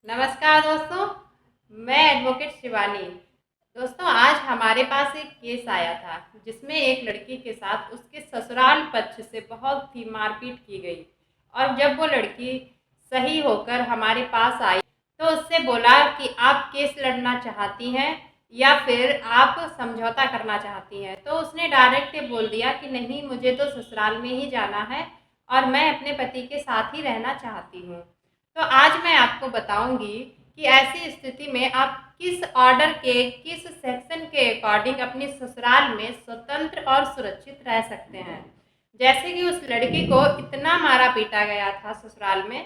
नमस्कार दोस्तों, मैं एडवोकेट शिवानी। दोस्तों, आज हमारे पास एक केस आया था जिसमें एक लड़की के साथ उसके ससुराल पक्ष से बहुत ही मारपीट की गई। और जब वो लड़की सही होकर हमारे पास आई तो उससे बोला कि आप केस लड़ना चाहती हैं या फिर आप समझौता करना चाहती हैं। तो उसने डायरेक्ट बोल दिया कि नहीं, मुझे तो ससुराल में ही जाना है और मैं अपने पति के साथ ही रहना चाहती हूँ। तो आज मैं आपको बताऊंगी कि ऐसी स्थिति में आप किस ऑर्डर के किस सेक्शन के अकॉर्डिंग अपने ससुराल में स्वतंत्र और सुरक्षित रह सकते हैं। जैसे कि उस लड़की को इतना मारा पीटा गया था ससुराल में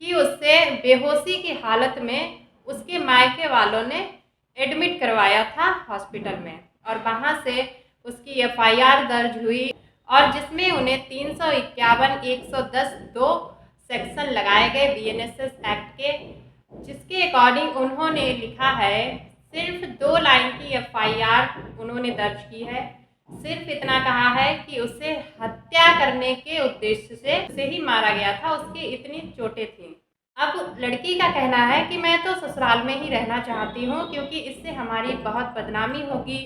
कि उससे बेहोशी की हालत में उसके मायके वालों ने एडमिट करवाया था हॉस्पिटल में, और वहाँ से उसकी एफआईआर दर्ज हुई और जिसमें उन्हें 351, 110 दो सेक्शन लगाए गए बीएनएसएस एक्ट के, जिसके अकॉर्डिंग उन्होंने लिखा है, सिर्फ 2 लाइन की एफआईआर उन्होंने दर्ज की है। सिर्फ इतना कहा है कि उसे हत्या करने के उद्देश्य से उसे ही मारा गया था, उसकी इतनी चोटें थीं। अब लड़की का कहना है कि मैं तो ससुराल में ही रहना चाहती हूँ क्योंकि इससे हमारी बहुत बदनामी होगी,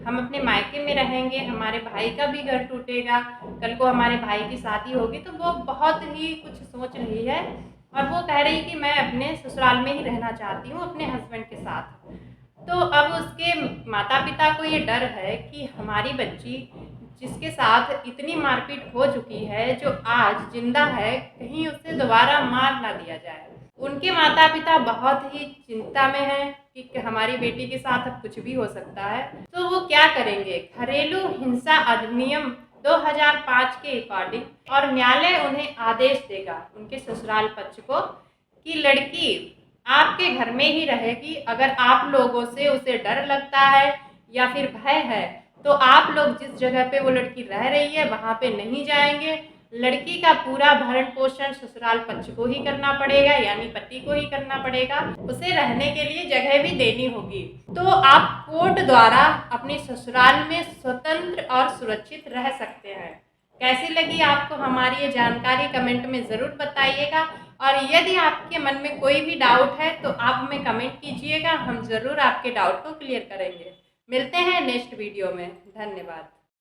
हम अपने मायके में रहेंगे, हमारे भाई का भी घर टूटेगा, कल को हमारे भाई की शादी होगी। तो वो बहुत ही कुछ सोच रही है और वो कह रही कि मैं अपने ससुराल में ही रहना चाहती हूँ अपने हस्बैंड के साथ। तो अब उसके माता पिता को ये डर है कि हमारी बच्ची जिसके साथ इतनी मारपीट हो चुकी है, जो आज जिंदा है, कहीं उसे दोबारा मार ना दिया जाए। उनके माता पिता बहुत ही चिंता में हैं कि हमारी बेटी के साथ अब कुछ भी हो सकता है। तो वो क्या करेंगे? घरेलू हिंसा अधिनियम 2005 के अकॉर्डिंग और न्यायालय उन्हें आदेश देगा उनके ससुराल पक्ष को कि लड़की आपके घर में ही रहेगी। अगर आप लोगों से उसे डर लगता है या फिर भय है तो आप लोग जिस जगह पे वो लड़की रह रही है वहाँ पे नहीं जाएंगे। लड़की का पूरा भरण पोषण ससुराल पक्ष को ही करना पड़ेगा, यानी पति को ही करना पड़ेगा। उसे रहने के लिए जगह भी देनी होगी। तो आप कोर्ट द्वारा अपने ससुराल में स्वतंत्र और सुरक्षित रह सकते हैं। कैसी लगी आपको हमारी ये जानकारी? कमेंट में ज़रूर बताइएगा। और यदि आपके मन में कोई भी डाउट है तो आप हमें कमेंट कीजिएगा, हम ज़रूर आपके डाउट को क्लियर करेंगे। मिलते हैं नेक्स्ट वीडियो में। धन्यवाद।